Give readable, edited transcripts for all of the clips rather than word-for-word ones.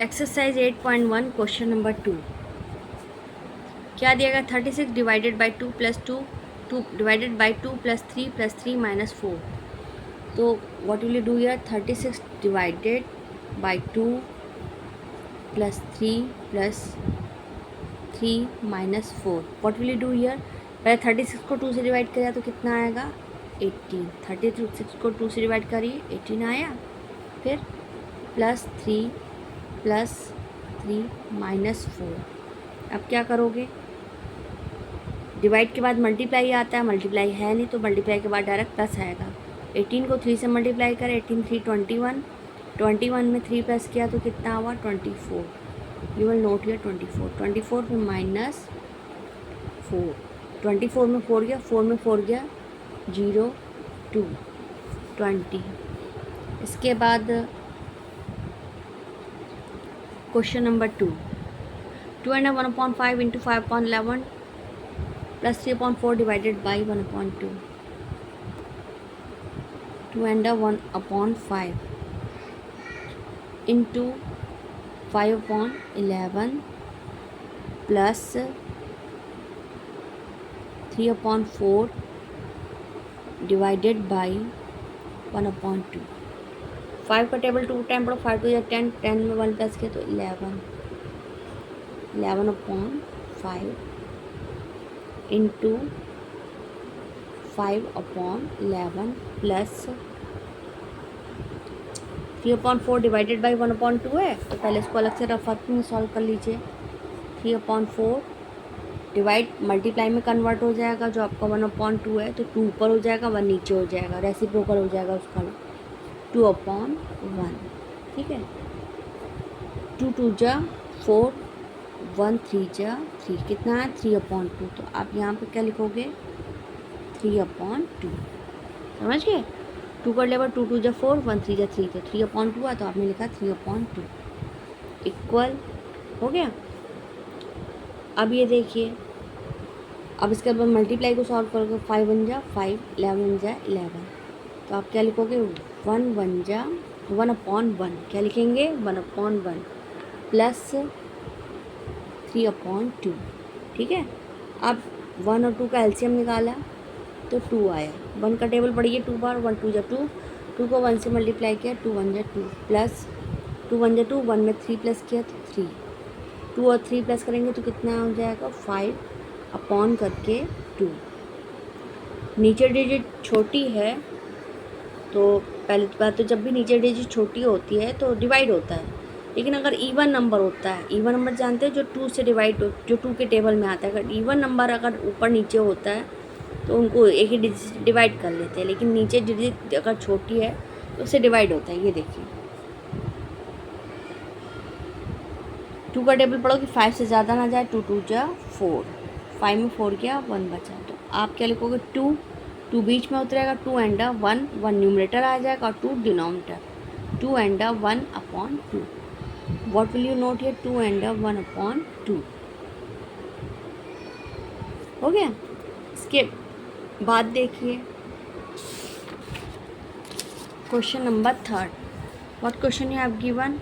Exercise 8.1 question number 2 क्या दिया गया 36 divided by 2 plus 2 divided by 2 plus 3 minus 4 तो what will you do here 36 divided by 2 plus 3 minus 4 what will you do here पहले 36 को 2 से divide किया तो कितना आएगा 18 36 को 2 से डिवाइड करिए 18 आया फिर प्लस 3 माइनस 4 अब क्या करोगे डिवाइड के बाद मल्टीप्लाई आता है मल्टीप्लाई है नहीं तो मल्टीप्लाई के बाद डायरेक्ट प्लस आएगा 18 को 3 से मल्टीप्लाई करें 18 3 21 21 में 3 प्लस किया तो कितना हुआ 24 यू विल नोट हियर 24 में माइनस 4 24 में 4 गया 4 में 4 गया 0 2 20 इसके बाद question number 2 and 1/5 into 5/11 plus 3/4 divided by 1/2 2 and 1/5 into 5/11 plus 3/4 divided by 1/2 5 का टेबल 2 टाइम पढ़ो 5 2 या 10 10 में 1 प्लस किया तो 11/5 इंटू 5/11 प्लस 3/4 डिवाइडेड बाई 1/2 है तो पहले इसको अलग से रफ में सॉल्व कर लीजिए 3/4 डिवाइड मल्टीप्लाई में कन्वर्ट हो जाएगा जो आपका 1/2 है तो 2 ऊपर हो जाएगा 1 नीचे हो जाएगा रेसिप्रोकल हो जाएगा उसका 2/1 ठीक है 2 2 जा 4 1 3 जा 3 कितना है 3/2 तो आप यहाँ पे क्या लिखोगे 3/2 समझ गए 2 कर लेबर 2 2 जा 4 1 3 जा 3 तो 3/2 है तो आपने लिखा 3/2 इक्वल हो गया। अब ये देखिए अब इसके बाद मल्टीप्लाई को सॉल्व करोगे 5 1 जा 5 11 जा 11 तो आप क्या लिखोगे 1 1 जा 1/1 क्या लिखेंगे 1/1 प्लस 3/2 ठीक है। अब 1 और 2 का एलसीएम निकाला तो 2 आया 1 का टेबल पढ़िए 2 बार 1 2 जा 2 2 को 1 से मल्टीप्लाई किया 2 1 जा 2 प्लस 2 1 जा 2 1 में 3 प्लस किया तो 3 2 और 3 प्लस करेंगे तो कितना हो जाएगा 5 करके 2 नीचे डिजिट छोटी है तो पहले बात तो जब भी नीचे डिजिट छोटी होती है तो डिवाइड होता है लेकिन अगर इवन नंबर होता है इवन नंबर जानते हैं जो 2 से डिवाइड जो 2 के टेबल में आता है अगर इवन नंबर अगर ऊपर नीचे होता है तो उनको एक ही डिजिट डिवाइड कर लेते हैं लेकिन नीचे डिजिट अगर छोटी है तो उससे डिवाइड होता है। ये देखिए 2 का टेबल पढ़ो कि 5 से ज़्यादा ना जाए 2 2 जा 4 5 में 4 गया 1 बचा तो आप क्या लिखोगे 2 बीच में उतरेगा 2 एंड 1 न्यूमरेटर आ जाएगा और 2 denominator 2 and 1/2 what will you note here 2 and 1/2 हो गया। इसके बाद देखिए question number 3 what question you have given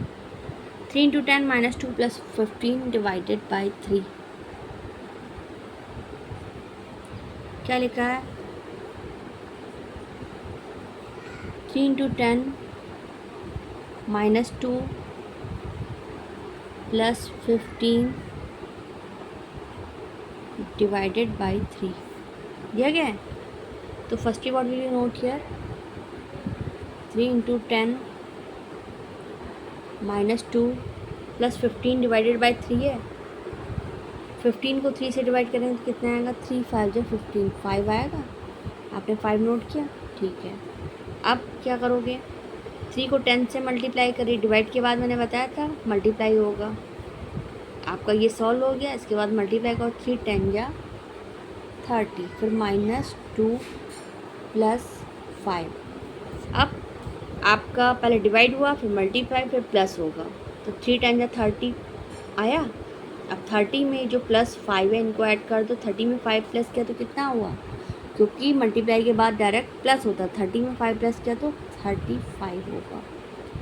3 into 10 minus 2 plus 15 divided by 3 क्या लिखा है 3 into 10 minus 2 plus 15 divided by 3 दिया गया है तो first what will you note here 3 into 10 minus 2 plus 15 divided by 3 है 15 को 3 से डिवाइड करेंगे तो कितना आएगा 3 5 जो 15 5 आएगा आपने 5 नोट किया ठीक है। अब क्या करोगे 3 को 10 से मल्टीप्लाई करिए डिवाइड के बाद मैंने बताया था मल्टीप्लाई होगा आपका ये सॉल्व हो गया। इसके बाद मल्टीप्लाई करो 3 10 जा 30 फिर माइनस 2 प्लस 5 अब आपका पहले डिवाइड हुआ फिर मल्टीप्लाई फिर प्लस होगा तो 3 10 जा 30 आया। अब 30 में जो प्लस 5 है इनको ऐड कर दो 30 में 5 प्लस किया तो कितना हुआ क्योंकि मल्टीप्लाई के बाद डायरेक्ट प्लस होता है 30 में 5 प्लस किया तो 35 होगा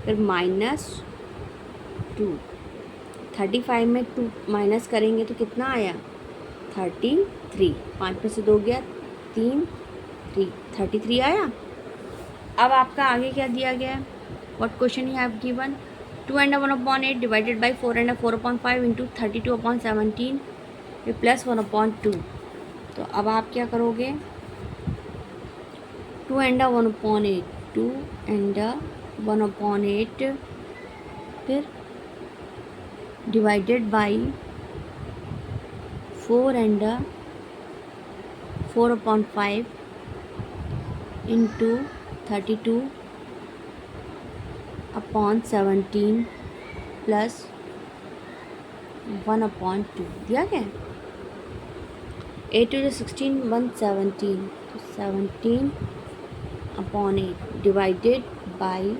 फिर -2 35 में 2 माइनस करेंगे तो कितना आया 33, 5 में से 2 गया 3, 33 आया। अब आपका आगे क्या दिया गया है, what question you have given, 2 and 1/8 divided by 4 and 4/5 into 32/17 ये प्लस 1/2। तो अब आप क्या करोगे, 2 and 1/8, 2 and 1/8 फिर divided by 4 and 4/5 into 32/17 plus 1/2 दिया गया। 8 to 16 117, तो 17/8 डिवाइडेड बाई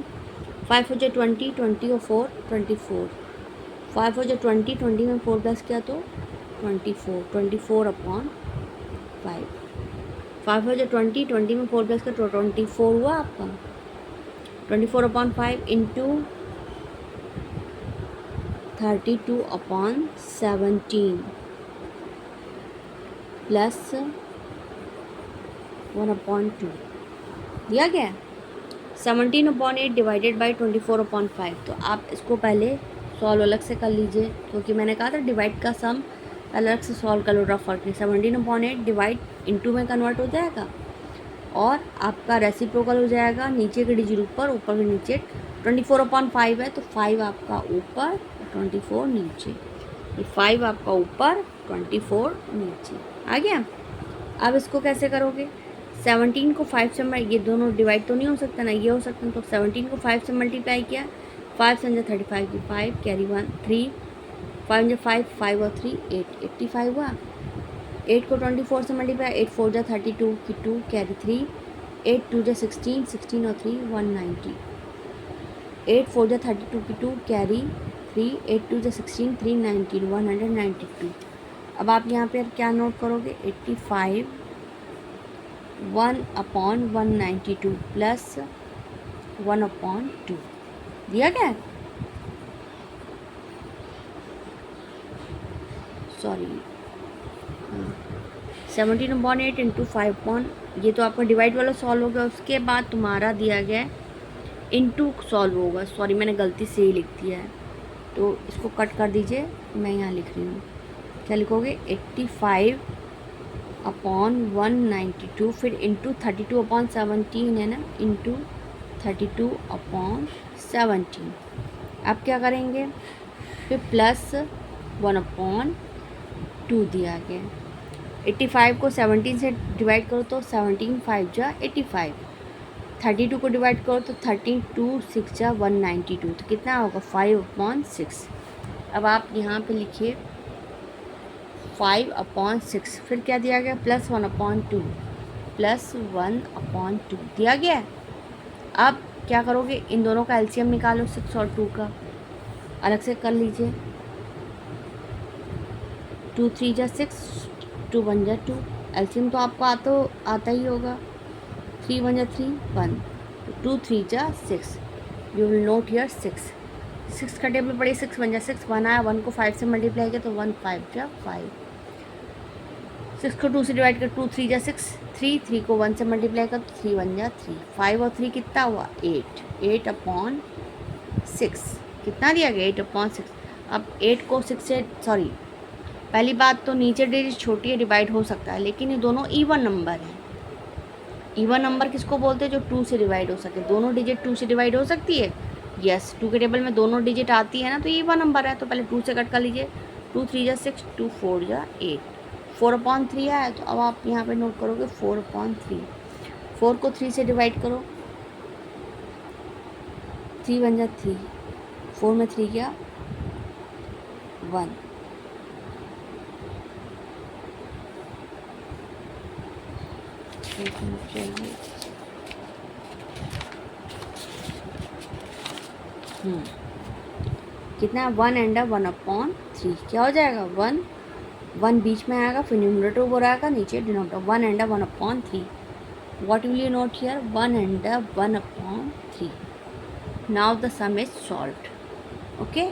5 हो जाए 20, 20 और 4 24, 5 हो जाए 20, 20 में 4 प्लस किया तो 24, 24/5, 5 हो जाए 20, 20 में 4 प्लस किया तो 24 हुआ आपका, 24/5 इंटू 32/17 प्लस 1/2 दिया गया। 17/8 डिवाइडेड बाई 24/5, तो आप इसको पहले सॉल्व अलग से कर लीजिए, क्योंकि मैंने कहा था डिवाइड का सम अलग से सॉल्व कर लो, रफ फर्क नहीं। 17/8 डिवाइड इंटू में कन्वर्ट हो जाएगा और आपका रेसिप्रोकल हो जाएगा, नीचे के डिजिट ऊपर, ऊपर के नीचे। 24/5 है तो 5 आपका ऊपर 24 नीचे, ये 5 आपका ऊपर 24 नीचे आ गया। अब इसको कैसे करोगे, 17 को 5 से ये दोनों डिवाइड तो नहीं हो सकता ना, ये हो सकता है, तो 17 को 5 से मल्टीप्लाई किया, 5 से 35 की 5 कैरी 1 3, 5 5 5 और 3 8, 85 हुआ। 8 को 24 से मल्टीप्लाई, 8 4 जा 32 की 2 कैरी 3, 8 2 जा 16, 16 और 3 190, 8 4 जा 32 की 2 कैरी 3, 8 2 जा 16, 3 19 192। अब आप यहाँ पे क्या नोट करोगे, 85 1/192 प्लस 1/2 दिया गया। सॉरी 17/8 इंटू 5 ये तो आपका डिवाइड वाला सॉल्व हो गया। उसके बाद तुम्हारा दिया गया इंटू सॉल्व होगा, सॉरी मैंने गलती से ही लिख दिया है, तो इसको कट कर दीजिए, मैं यहाँ लिख रही हूँ। क्या लिखोगे, 85/192 फिर इंटू 32/17 है ना, इंटू 32/17। अब क्या करेंगे, फिर प्लस 1/2 दिया गया। 85 को 17 से डिवाइड करो तो 17 5 जा 85, 32 को डिवाइड करो तो 13 2 6 जा 192, तो कितना होगा 5/6। अब आप यहाँ पे लिखिए 5/6, फिर क्या दिया गया, प्लस 1/2 प्लस 1/2 दिया गया। अब क्या करोगे, इन दोनों का एलसीएम निकालो, 6 और 2 का अलग से कर लीजिए। 2 3 जा 6, 2 1 जा 2, एलसीएम तो आपको आता ही होगा। 3 1 जा 3 1, 2 3 जा 6, यू विल नोट हियर 6 का टेबल पढ़िए। 6 1 जा 6, 1 आया, 1 को 5 से मल्टीप्लाई किया तो 1 5 जा 5, 6 को 2 से डिवाइड कर 2 3 जा 6, 3 को 1 से मल्टीप्लाई कर तो 3 1 जा 3, 5 और 3 कितना हुआ 8, 8/6 कितना दिया गया 8/6। अब 8 को 6 से, सॉरी पहली बात तो नीचे डिजिट छोटी है, डिवाइड हो सकता है, लेकिन ये दोनों इवन नंबर हैं। इवन नंबर किसको बोलते हैं, जो 2 से डिवाइड हो सके। दोनों डिजिट 2 से डिवाइड हो सकती है, यस 2 के टेबल में दोनों डिजिट आती है ना, तो ये इवन नंबर है, तो पहले 2 से कट कर लीजिए। 2 3 जा 6, 2 4 जा 8, 4/3 आया, तो अब आप यहाँ पे नोट करोगे 4/3। 4 को 3 से डिवाइड करो, 3 1 जा 3, 4 में 3 गया 1, चाहिए कितना 1 and 1/3 क्या हो जाएगा 1 बीच में आएगा, फिर न्यूमरेटर ऊपर आएगा, नीचे denominator 1 and 1/3। What will you note here 1 and 1/3। Now the some is solved. Okay.